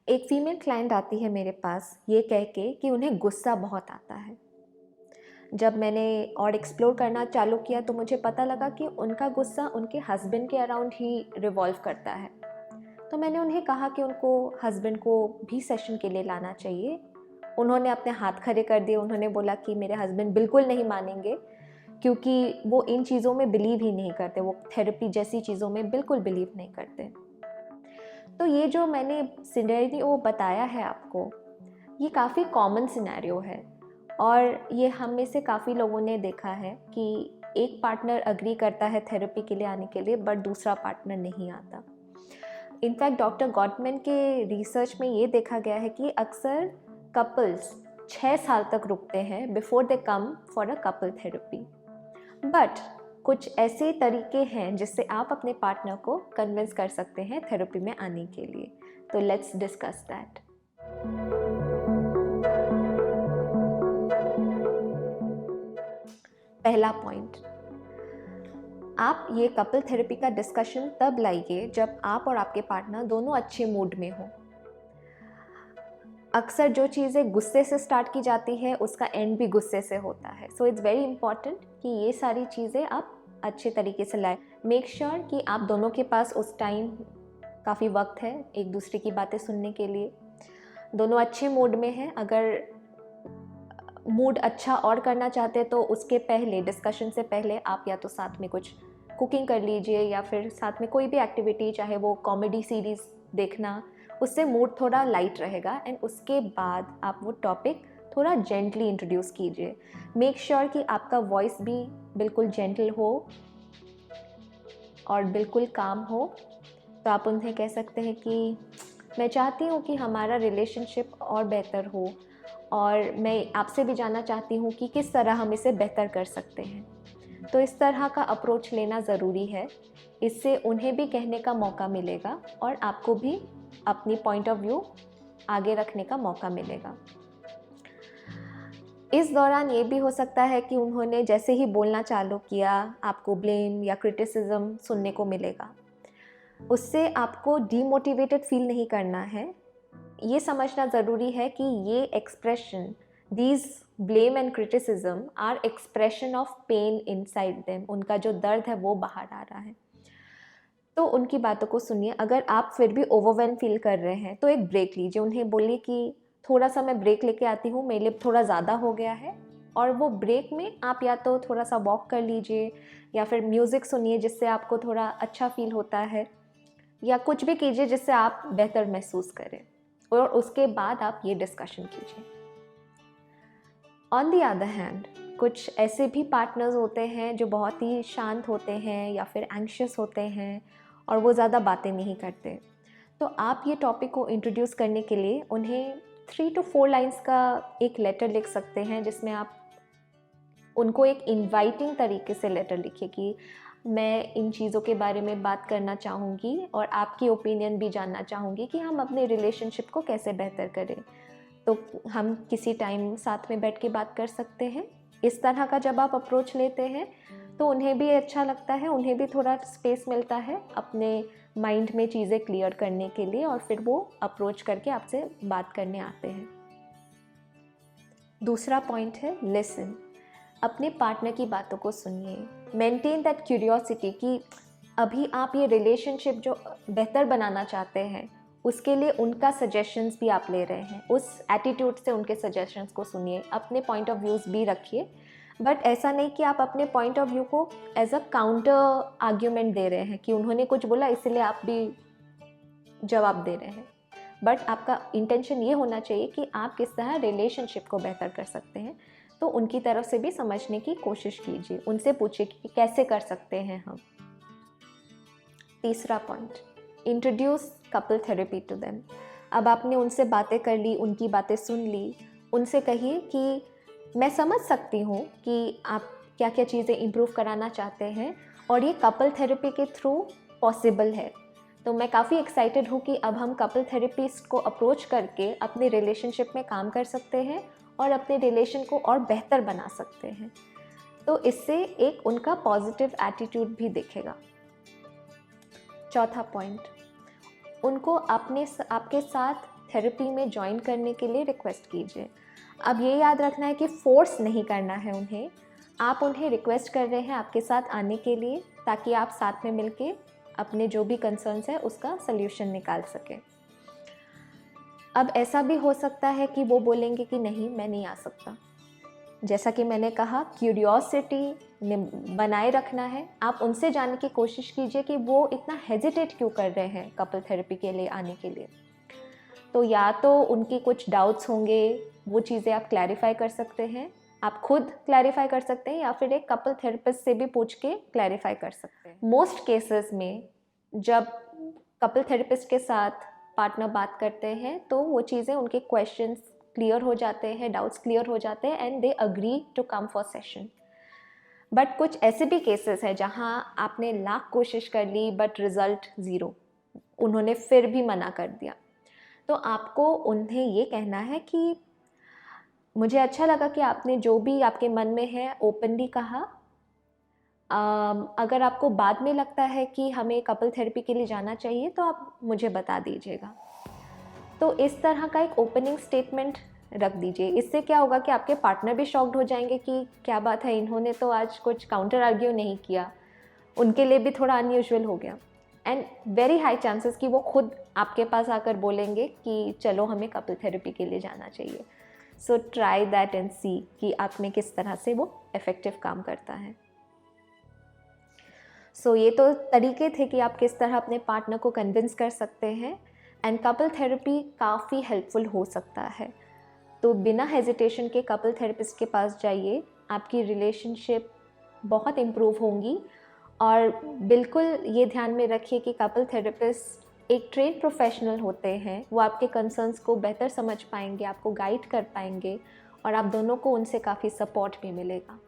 एक female client आती है मेरे पास ये कह के कि उन्हें गुस्सा बहुत आता है। जब मैंने और एक्सप्लोर करना चालू किया तो मुझे पता लगा कि उनका गुस्सा उनके हस्बैंड के अराउंड ही रिवॉल्व करता है। तो मैंने उन्हें कहा कि उनको हस्बैंड को भी सेशन के लिए लाना चाहिए। उन्होंने अपने हाथ खड़े कर दिए। उन्होंने बोला कि मेरे हस्बैंड बिल्कुल नहीं मानेंगे, क्योंकि वो इन चीज़ों में बिलीव ही नहीं करते, वो थेरेपी जैसी चीज़ों में बिल्कुल बिलीव नहीं करते। तो ये जो मैंने सिनेरियो बताया है आपको, ये काफ़ी कॉमन सिनेरियो है और ये हम में से काफ़ी लोगों ने देखा है कि एक पार्टनर अग्री करता है थेरेपी के लिए आने के लिए, बट दूसरा पार्टनर नहीं आता। इनफैक्ट डॉक्टर गॉटमैन के रिसर्च में ये देखा गया है कि अक्सर कपल्स 6 साल तक रुकते हैं before they come for a couple therapy. But कुछ ऐसे तरीके हैं जिससे आप अपने पार्टनर को कन्विंस कर सकते हैं थेरेपी में आने के लिए। तो लेट्स डिस्कस दैट। पहला पॉइंट, आप ये कपल थेरेपी का डिस्कशन तब लाइए जब आप और आपके पार्टनर दोनों अच्छे मूड में हो। अक्सर जो चीज़ें गुस्से से स्टार्ट की जाती है उसका एंड भी गुस्से से होता है। सो इट्स वेरी इंपॉर्टेंट कि ये सारी चीज़ें आप अच्छे तरीके से लाएं। मेक श्योर कि आप दोनों के पास उस टाइम काफ़ी वक्त है एक दूसरे की बातें सुनने के लिए। दोनों अच्छे मूड में हैं। अगर मूड अच्छा और करना चाहते हैं तो उसके पहले, डिस्कशन से पहले आप या तो साथ में कुछ कुकिंग कर लीजिए या फिर साथ में कोई भी एक्टिविटी, चाहे वो कॉमेडी सीरीज़ देखना, उससे मूड थोड़ा लाइट रहेगा। एंड उसके बाद आप वो टॉपिक थोड़ा जेंटली इंट्रोड्यूस कीजिए। मेक श्योर कि आपका वॉइस भी बिल्कुल जेंटल हो और बिल्कुल काम हो। तो आप उन्हें कह सकते हैं कि मैं चाहती हूँ कि हमारा रिलेशनशिप और बेहतर हो और मैं आपसे भी जानना चाहती हूँ कि किस तरह हम इसे बेहतर कर सकते हैं। तो इस तरह का अप्रोच लेना ज़रूरी है। इससे उन्हें भी कहने का मौका मिलेगा और आपको भी अपनी पॉइंट ऑफ व्यू आगे रखने का मौका मिलेगा। इस दौरान ये भी हो सकता है कि उन्होंने जैसे ही बोलना चालू किया, आपको ब्लेम या क्रिटिसिज्म सुनने को मिलेगा। उससे आपको डीमोटिवेटेड फील नहीं करना है। ये समझना ज़रूरी है कि ये expression, these blame and criticism are expression of pain inside them. उनका जो दर्द है वो बाहर आ रहा है। तो उनकी बातों को सुनिए। अगर आप फिर भी ओवरवेल्म फील कर रहे हैं तो एक ब्रेक लीजिए। उन्हें बोलिए कि थोड़ा सा मैं ब्रेक लेके आती हूँ, मेरे लिए थोड़ा ज़्यादा हो गया है। और वो ब्रेक में आप या तो थोड़ा सा वॉक कर लीजिए या फिर म्यूज़िक सुनिए जिससे आपको थोड़ा अच्छा फील होता है, या कुछ भी कीजिए जिससे आप बेहतर महसूस करें और उसके बाद आप ये डिस्कशन कीजिए। ऑन द अदर हैंड, कुछ ऐसे भी पार्टनर्स होते हैं जो बहुत ही शांत होते हैं या फिर एंग्शियस होते हैं और वो ज़्यादा बातें नहीं करते। तो आप ये टॉपिक को इंट्रोड्यूस करने के लिए उन्हें 3 to 4 लाइन्स का एक लेटर लिख सकते हैं, जिसमें आप उनको एक इनवाइटिंग तरीके से लेटर लिखिए कि मैं इन चीज़ों के बारे में बात करना चाहूँगी और आपकी ओपिनियन भी जानना चाहूँगी कि हम अपने रिलेशनशिप को कैसे बेहतर करें। तो हम किसी टाइम साथ में बैठ के बात कर सकते हैं। इस तरह का जब आप अप्रोच लेते हैं तो उन्हें भी अच्छा लगता है, उन्हें भी थोड़ा स्पेस मिलता है अपने माइंड में चीज़ें क्लियर करने के लिए और फिर वो अप्रोच करके आपसे बात करने आते हैं। दूसरा पॉइंट है लिसन। अपने पार्टनर की बातों को सुनिए। मेंटेन दैट क्यूरियोसिटी कि अभी आप ये रिलेशनशिप जो बेहतर बनाना चाहते हैं उसके लिए उनका सजेशंस भी आप ले रहे हैं। उस एटीट्यूड से उनके सजेशंस को सुनिए। अपने पॉइंट ऑफ व्यूज़ भी रखिए, बट ऐसा नहीं कि आप अपने पॉइंट ऑफ व्यू को एज अ काउंटर आर्ग्यूमेंट दे रहे हैं कि उन्होंने कुछ बोला इसलिए आप भी जवाब दे रहे हैं। बट आपका इंटेंशन ये होना चाहिए कि आप किस तरह रिलेशनशिप को बेहतर कर सकते हैं। तो उनकी तरफ से भी समझने की कोशिश कीजिए। उनसे पूछिए कि कैसे कर सकते हैं हम। तीसरा point, introduce couple therapy to them. अब आपने उनसे बातें कर ली, उनकी बातें सुन ली, उनसे कहिए कि मैं समझ सकती हूँ कि आप क्या क्या चीज़ें इम्प्रूव कराना चाहते हैं और ये कपल थेरेपी के थ्रू पॉसिबल है। तो मैं काफ़ी एक्साइटेड हूँ कि अब हम कपल थेरेपिस्ट को अप्रोच करके अपने रिलेशनशिप में काम कर सकते हैं और अपने रिलेशन को और बेहतर बना सकते हैं। तो इससे एक उनका पॉजिटिव एटीट्यूड भी दिखेगा। चौथा पॉइंट, उनको आपके साथ थेरेपी में ज्वाइन करने के लिए रिक्वेस्ट कीजिए। अब ये याद रखना है कि फोर्स नहीं करना है उन्हें, आप उन्हें रिक्वेस्ट कर रहे हैं आपके साथ आने के लिए, ताकि आप साथ में मिलके अपने जो भी कंसर्न्स है उसका सल्यूशन निकाल सकें। अब ऐसा भी हो सकता है कि वो बोलेंगे कि नहीं, मैं नहीं आ सकता। जैसा कि मैंने कहा, क्यूरियोसिटी बनाए रखना है। आप उनसे जानने की कोशिश कीजिए कि वो इतना हेजिटेट क्यों कर रहे हैं कपल थेरेपी के लिए आने के लिए। तो या तो उनकी कुछ डाउट्स होंगे, वो चीज़ें आप क्लैरिफाई कर सकते हैं, आप खुद क्लैरिफाई कर सकते हैं, या फिर एक कपल थेरेपिस्ट से भी पूछ के क्लैरिफाई कर सकते हैं। मोस्ट केसेस में जब कपल थेरेपिस्ट के साथ पार्टनर बात करते हैं तो वो चीज़ें, उनके क्वेश्चंस क्लियर हो जाते हैं, डाउट्स क्लियर हो जाते हैं, and they agree to come for session. But कुछ ऐसे भी केसेस हैं जहाँ आपने लाख कोशिश कर ली बट रिज़ल्ट ज़ीरो, उन्होंने फिर भी मना कर दिया। तो आपको उन्हें ये कहना है कि मुझे अच्छा लगा कि आपने जो भी आपके मन में है ओपनली कहा। अगर आपको बाद में लगता है कि हमें कपल थेरेपी के लिए जाना चाहिए तो आप मुझे बता दीजिएगा। तो इस तरह का एक ओपनिंग स्टेटमेंट रख दीजिए। इससे क्या होगा कि आपके पार्टनर भी शॉक्ड हो जाएंगे कि क्या बात है, इन्होंने तो आज कुछ काउंटर आर्ग्यू नहीं किया, उनके लिए भी थोड़ा अनयूजुअल हो गया। एंड वेरी हाई चांसेस कि वो खुद आपके पास आकर बोलेंगे कि चलो हमें कपल थेरेपी के लिए जाना चाहिए। सो ट्राई दैट एंड सी कि आप में किस तरह से वो इफ़ेक्टिव काम करता है। सो ये तो तरीके थे कि आप किस तरह अपने पार्टनर को कन्विंस कर सकते हैं, एंड कपल थेरेपी काफ़ी हेल्पफुल हो सकता है। तो बिना हेजिटेशन के कपल थेरेपिस्ट के पास जाइए, आपकी रिलेशनशिप बहुत इम्प्रूव होंगी। और बिल्कुल ये ध्यान में रखिए कि कपल थेरेपिस्ट एक ट्रेन प्रोफेशनल होते हैं, वो आपके कंसर्न्स को बेहतर समझ पाएंगे, आपको गाइड कर पाएंगे, और आप दोनों को उनसे काफ़ी सपोर्ट भी मिलेगा।